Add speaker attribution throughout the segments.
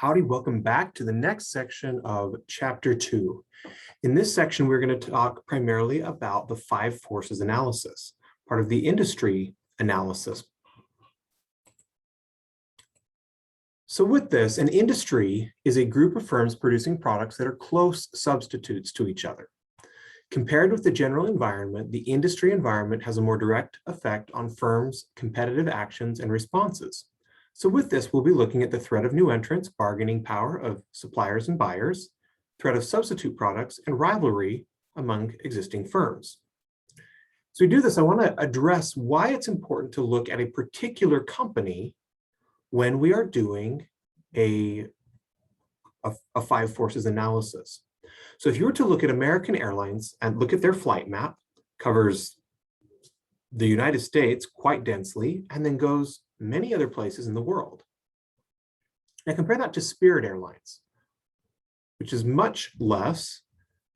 Speaker 1: Howdy, welcome back to the next section of Chapter 2. In this section, we're going to talk primarily about the five forces analysis, part of the industry analysis. So with this, an industry is a group of firms producing products that are close substitutes to each other. Compared with the general environment, the industry environment has a more direct effect on firms' competitive actions and responses. So with this, we'll be looking at the threat of new entrants, bargaining power of suppliers and buyers, threat of substitute products, and rivalry among existing firms. So to do this, I want to address why it's important to look at a particular company when we are doing a five forces analysis. So if you were to look at American Airlines and look at their flight map, covers the United States quite densely, and then goes many other places in the world. Now compare that to Spirit Airlines, which is much less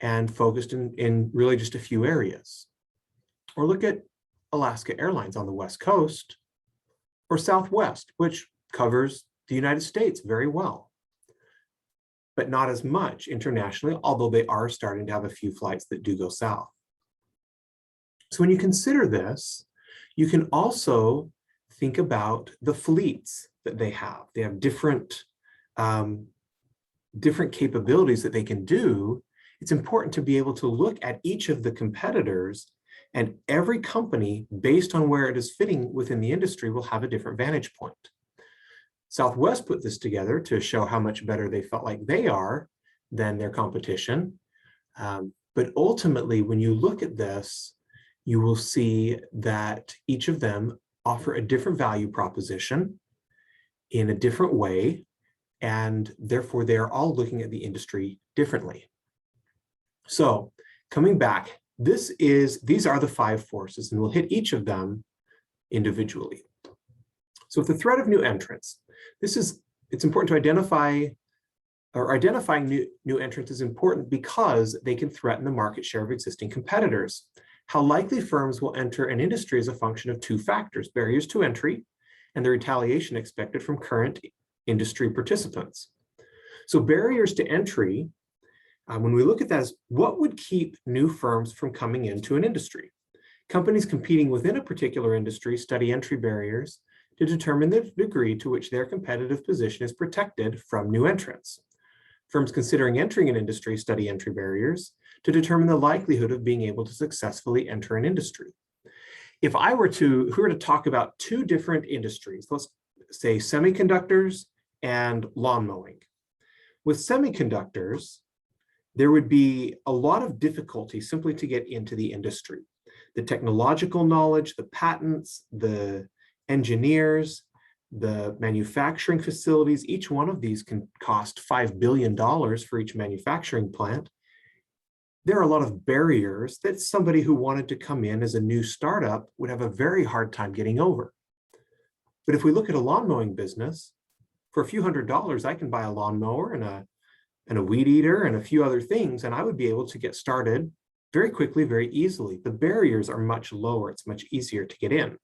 Speaker 1: and focused in really just a few areas. Or look at Alaska Airlines on the West Coast, or Southwest, which covers the United States very well, but not as much internationally, although they are starting to have a few flights that do go south. So when you consider this, you can also think about the fleets that they have. They have different capabilities that they can do. It's important to be able to look at each of the competitors, and every company, based on where it is fitting within the industry, will have a different vantage point. Southwest put this together to show how much better they felt like they are than their competition. But ultimately, when you look at this, you will see that each of them offer a different value proposition in a different way, and therefore they are all looking at the industry differently. So coming back, these are the five forces, and we'll hit each of them individually. So with the threat of new entrants, it's important to identifying new entrants is important because they can threaten the market share of existing competitors. How likely firms will enter an industry is a function of two factors: barriers to entry and the retaliation expected from current industry participants. So barriers to entry, when we look at that, is what would keep new firms from coming into an industry. Companies competing within a particular industry study entry barriers to determine the degree to which their competitive position is protected from new entrants. Firms considering entering an industry study entry barriers to determine the likelihood of being able to successfully enter an industry. If we were to talk about two different industries, let's say semiconductors and lawn mowing. With semiconductors, there would be a lot of difficulty simply to get into the industry. The technological knowledge, the patents, the engineers, the manufacturing facilities, each one of these can cost $5 billion for each manufacturing plant. There are a lot of barriers that somebody who wanted to come in as a new startup would have a very hard time getting over. But if we look at a lawn mowing business, for a few $100s, I can buy a lawnmower and a weed eater and a few other things, and I would be able to get started very quickly, very easily. The barriers are much lower. It's much easier to get in.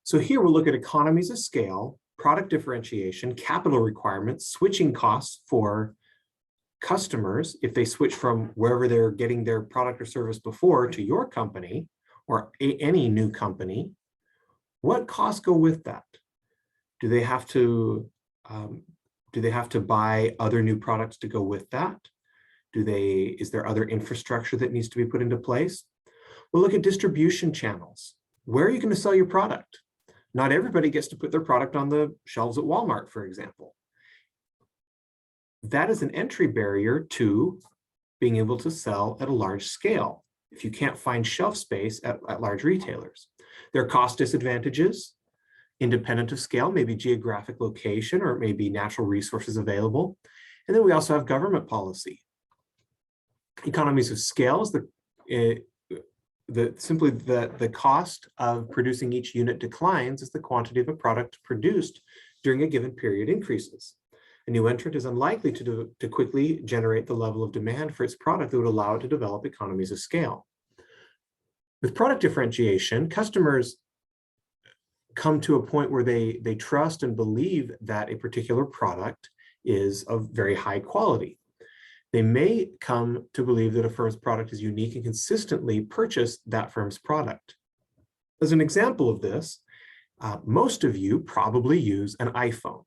Speaker 1: So here we'll look at economies of scale, product differentiation, capital requirements, switching costs for customers if they switch from wherever they're getting their product or service before to your company or any new company. What costs go with that? Do they have to buy other new products to go with that? Is there other infrastructure that needs to be put into place? We'll look at distribution channels. Where are you going to sell your product? Not everybody gets to put their product on the shelves at Walmart, for example. That is an entry barrier to being able to sell at a large scale if you can't find shelf space at large retailers. There are cost disadvantages, independent of scale, maybe geographic location, or maybe natural resources available. And then we also have government policy. Economies of scale is simply the cost of producing each unit declines as the quantity of a product produced during a given period increases. A new entrant is unlikely to quickly generate the level of demand for its product that would allow it to develop economies of scale. With product differentiation, customers come to a point where they trust and believe that a particular product is of very high quality. They may come to believe that a firm's product is unique and consistently purchase that firm's product. As an example of this, most of you probably use an iPhone.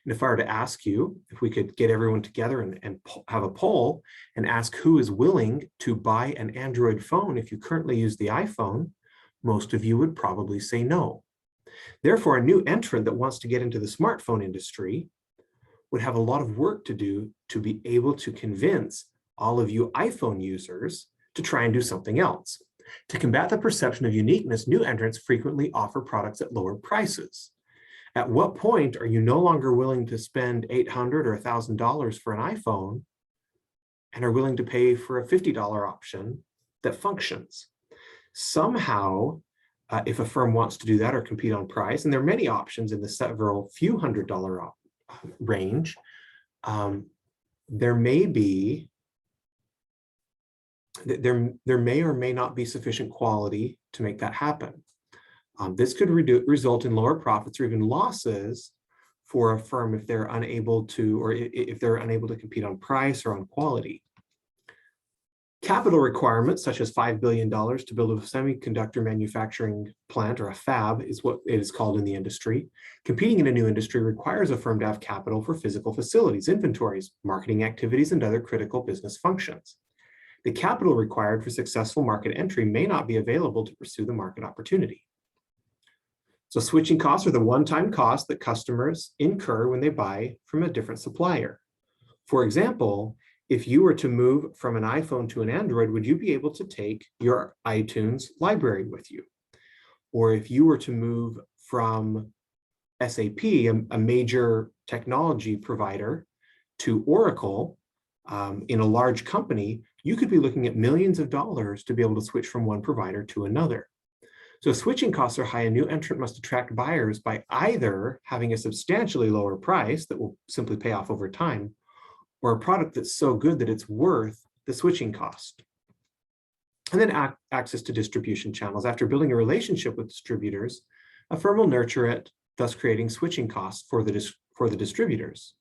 Speaker 1: And if I were to ask you, if we could get everyone together and have a poll and ask who is willing to buy an Android phone if you currently use the iPhone, most of you would probably say no. Therefore, a new entrant that wants to get into the smartphone industry would have a lot of work to do to be able to convince all of you iPhone users to try and do something else. To combat the perception of uniqueness, new entrants frequently offer products at lower prices. At what point are you no longer willing to spend $800 or $1,000 for an iPhone and are willing to pay for a $50 option that functions? Somehow, if a firm wants to do that or compete on price, and there are many options in the several few $100 range, there may or may not be sufficient quality to make that happen. This could result in lower profits or even losses for a firm if they're unable to, or if they're unable to compete on price or on quality. Capital requirements, such as $5 billion to build a semiconductor manufacturing plant, or a fab is what it is called in the industry. Competing in a new industry requires a firm to have capital for physical facilities, inventories, marketing activities, and other critical business functions. The capital required for successful market entry may not be available to pursue the market opportunity. So switching costs are the one-time costs that customers incur when they buy from a different supplier. For example, if you were to move from an iPhone to an Android, would you be able to take your iTunes library with you? Or if you were to move from SAP, a major technology provider, to Oracle in a large company, you could be looking at millions of dollars to be able to switch from one provider to another. So if switching costs are high, a new entrant must attract buyers by either having a substantially lower price that will simply pay off over time, or a product that's so good that it's worth the switching cost. And then access to distribution channels. After building a relationship with distributors, a firm will nurture it, thus creating switching costs for the distributors.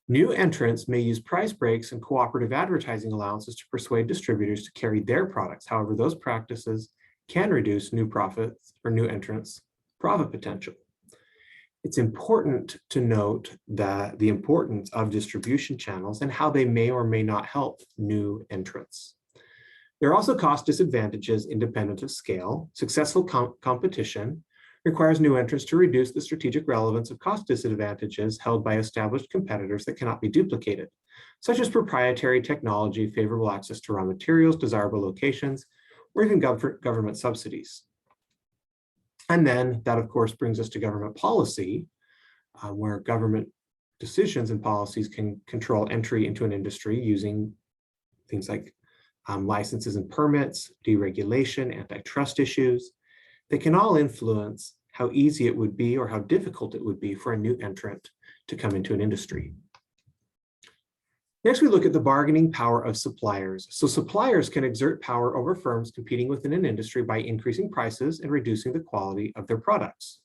Speaker 1: New entrants may use price breaks and cooperative advertising allowances to persuade distributors to carry their products. However, those practices can reduce new entrants' profit potential. It's important to note that the importance of distribution channels and how they may or may not help new entrants. There are also cost disadvantages independent of scale. Successful competition requires new entrants to reduce the strategic relevance of cost disadvantages held by established competitors that cannot be duplicated, such as proprietary technology, favorable access to raw materials, desirable locations, or even government subsidies. And then that, of course, brings us to government policy, where government decisions and policies can control entry into an industry using things like licenses and permits, deregulation, antitrust issues. They can all influence how easy it would be or how difficult it would be for a new entrant to come into an industry. Next, we look at the bargaining power of suppliers. So suppliers can exert power over firms competing within an industry by increasing prices and reducing the quality of their products.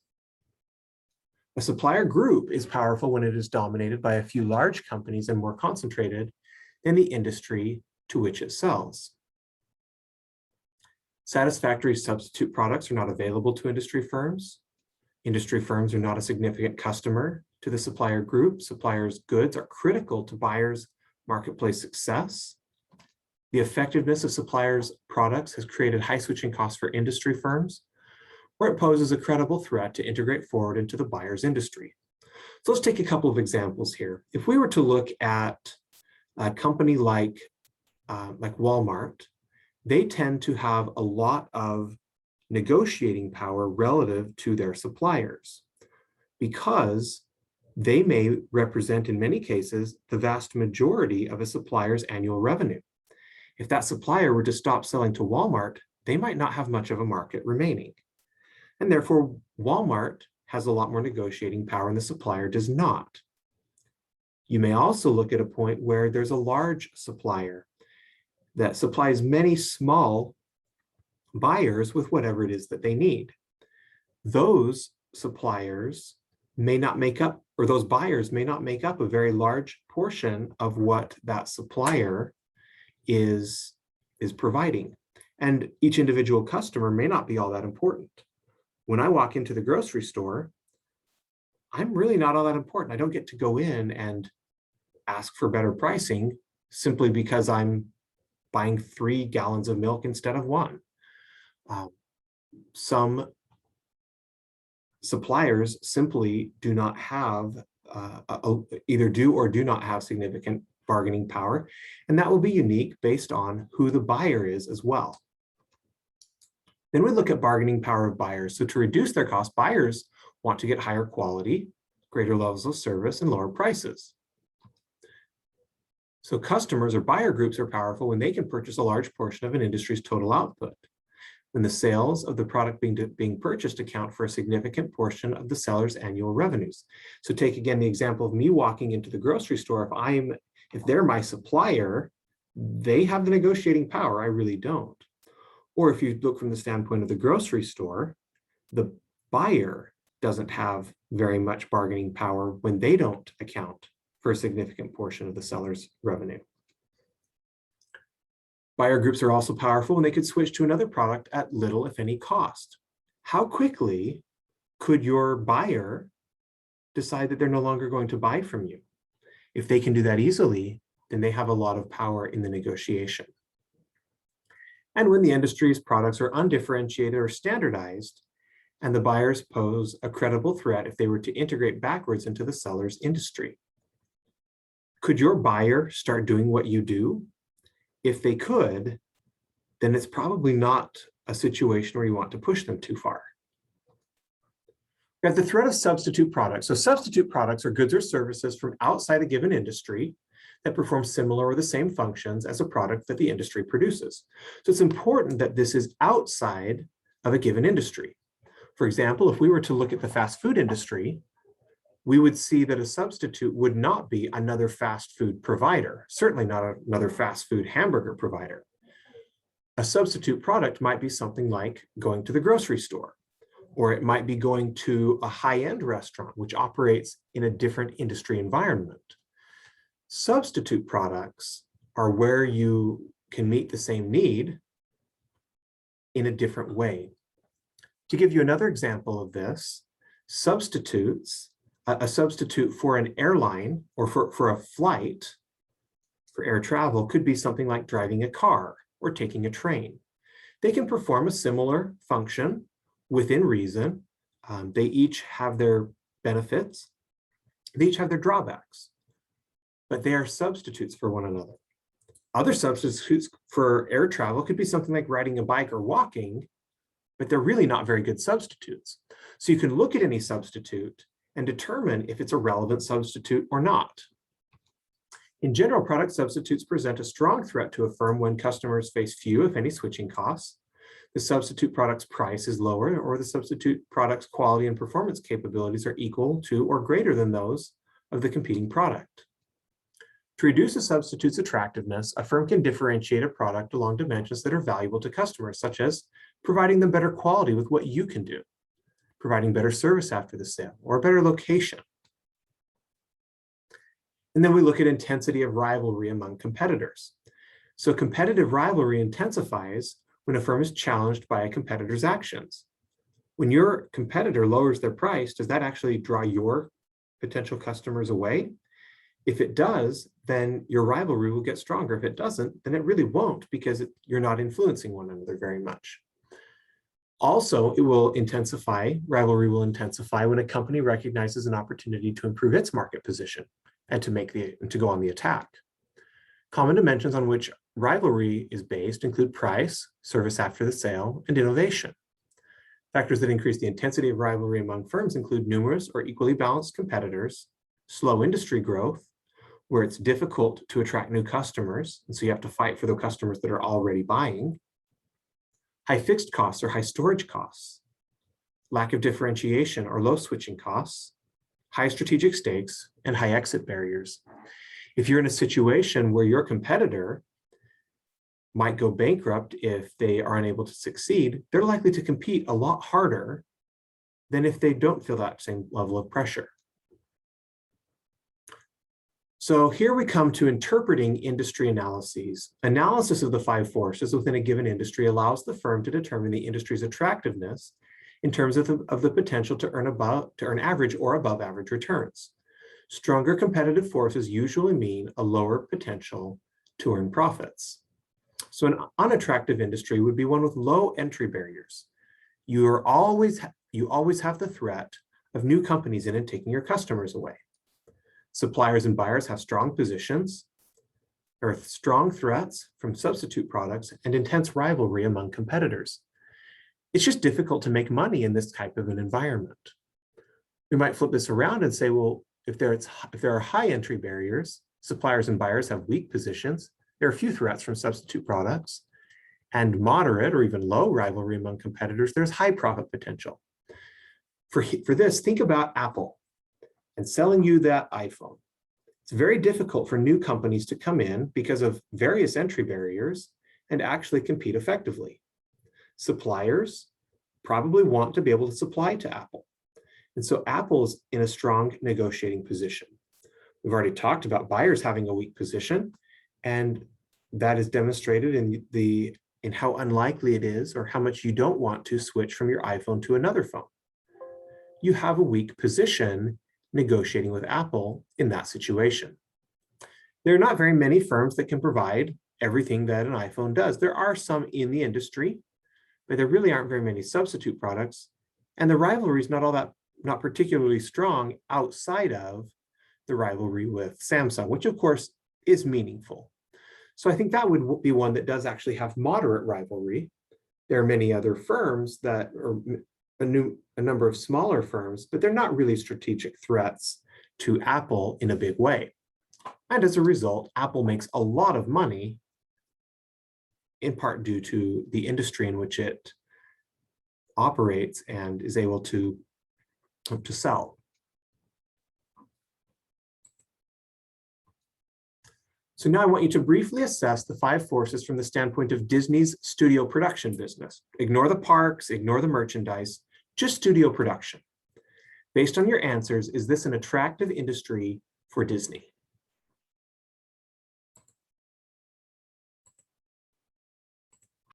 Speaker 1: A supplier group is powerful when it is dominated by a few large companies and more concentrated than the industry to which it sells. Satisfactory substitute products are not available to industry firms. Industry firms are not a significant customer to the supplier group. Suppliers' goods are critical to buyers' marketplace success. The effectiveness of suppliers' products has created high switching costs for industry firms, where it poses a credible threat to integrate forward into the buyer's industry. So let's take a couple of examples here. If we were to look at a company like Walmart, they tend to have a lot of negotiating power relative to their suppliers because they may represent, in many cases, the vast majority of a supplier's annual revenue. If that supplier were to stop selling to Walmart, they might not have much of a market remaining. And therefore, Walmart has a lot more negotiating power and the supplier does not. You may also look at a point where there's a large supplier that supplies many small buyers with whatever it is that they need. those suppliers may not make up, or those buyers may not make up a very large portion of what that supplier is providing. And each individual customer may not be all that important. When I walk into the grocery store, I'm really not all that important. I don't get to go in and ask for better pricing simply because I'm buying 3 gallons of milk instead of 1. Some suppliers simply do not have, either do or do not have significant bargaining power, and that will be unique based on who the buyer is as well. Then we look at bargaining power of buyers. So to reduce their costs, buyers want to get higher quality, greater levels of service, and lower prices. So customers or buyer groups are powerful when they can purchase a large portion of an industry's total output. When the sales of the product being purchased account for a significant portion of the seller's annual revenues. So take again the example of me walking into the grocery store. If they're my supplier, they have the negotiating power. I really don't. Or if you look from the standpoint of the grocery store, the buyer doesn't have very much bargaining power when they don't account for a significant portion of the seller's revenue. Buyer groups are also powerful when they could switch to another product at little, if any, cost. How quickly could your buyer decide that they're no longer going to buy from you? If they can do that easily, then they have a lot of power in the negotiation. And when the industry's products are undifferentiated or standardized, and the buyers pose a credible threat if they were to integrate backwards into the seller's industry. Could your buyer start doing what you do? If they could, then it's probably not a situation where you want to push them too far. We have the threat of substitute products. So substitute products are goods or services from outside a given industry that perform similar or the same functions as a product that the industry produces. So it's important that this is outside of a given industry. For example, if we were to look at the fast food industry, we would see that a substitute would not be another fast food provider, certainly not another fast food hamburger provider. A substitute product might be something like going to the grocery store, or it might be going to a high-end restaurant, which operates in a different industry environment. Substitute products are where you can meet the same need in a different way. To give you another example of this, substitutes, a substitute for an airline or for a flight, for air travel, could be something like driving a car or taking a train. They can perform a similar function within reason. They each have their benefits. They each have their drawbacks, but they are substitutes for one another. Other substitutes for air travel could be something like riding a bike or walking, but they're really not very good substitutes. So you can look at any substitute and determine if it's a relevant substitute or not. In general, product substitutes present a strong threat to a firm when customers face few, if any, switching costs. The substitute product's price is lower, or the substitute product's quality and performance capabilities are equal to or greater than those of the competing product. To reduce a substitute's attractiveness, a firm can differentiate a product along dimensions that are valuable to customers, such as providing them better quality with what you can do, providing better service after the sale, or a better location. And then we look at intensity of rivalry among competitors. So competitive rivalry intensifies when a firm is challenged by a competitor's actions. When your competitor lowers their price, does that actually draw your potential customers away? If it does, then your rivalry will get stronger. If it doesn't, then it really won't, because you're not influencing one another very much. Also, it will intensify, rivalry will intensify when a company recognizes an opportunity to improve its market position and to go on the attack. Common dimensions on which rivalry is based include price, service after the sale, and innovation. Factors that increase the intensity of rivalry among firms include numerous or equally balanced competitors, slow industry growth, where it's difficult to attract new customers, and so you have to fight for the customers that are already buying, high fixed costs or high storage costs, lack of differentiation or low switching costs, high strategic stakes, and high exit barriers. If you're in a situation where your competitor might go bankrupt if they are unable to succeed, they're likely to compete a lot harder than if they don't feel that same level of pressure. So here we come to interpreting industry analyses. Analysis of the 5 forces within a given industry allows the firm to determine the industry's attractiveness in terms of the potential to earn average or above average returns. Stronger competitive forces usually mean a lower potential to earn profits. So an unattractive industry would be one with low entry barriers. You always have the threat of new companies in and taking your customers away. Suppliers and buyers have strong positions. There are strong threats from substitute products and intense rivalry among competitors. It's just difficult to make money in this type of an environment. We might flip this around and say, well, if there are high entry barriers, suppliers and buyers have weak positions, there are few threats from substitute products, and moderate or even low rivalry among competitors, there's high profit potential. For this, think about Apple and selling you that iPhone. It's very difficult for new companies to come in because of various entry barriers and actually compete effectively. Suppliers probably want to be able to supply to Apple. And so Apple's in a strong negotiating position. We've already talked about buyers having a weak position, and that is demonstrated in how unlikely it is or how much you don't want to switch from your iPhone to another phone. You have a weak position negotiating with Apple in that situation. There are not very many firms that can provide everything that an iPhone does. There are some in the industry, but there really aren't very many substitute products. And the rivalry is not particularly strong outside of the rivalry with Samsung, which of course is meaningful. So I think that would be one that does actually have moderate rivalry. There are many other firms that are a number of smaller firms, but they're not really strategic threats to Apple in a big way. And as a result, Apple makes a lot of money, in part due to the industry in which it operates and is able to sell. So now I want you to briefly assess the 5 forces from the standpoint of Disney's studio production business. Ignore the parks, ignore the merchandise, just studio production. Based on your answers, is this an attractive industry for Disney?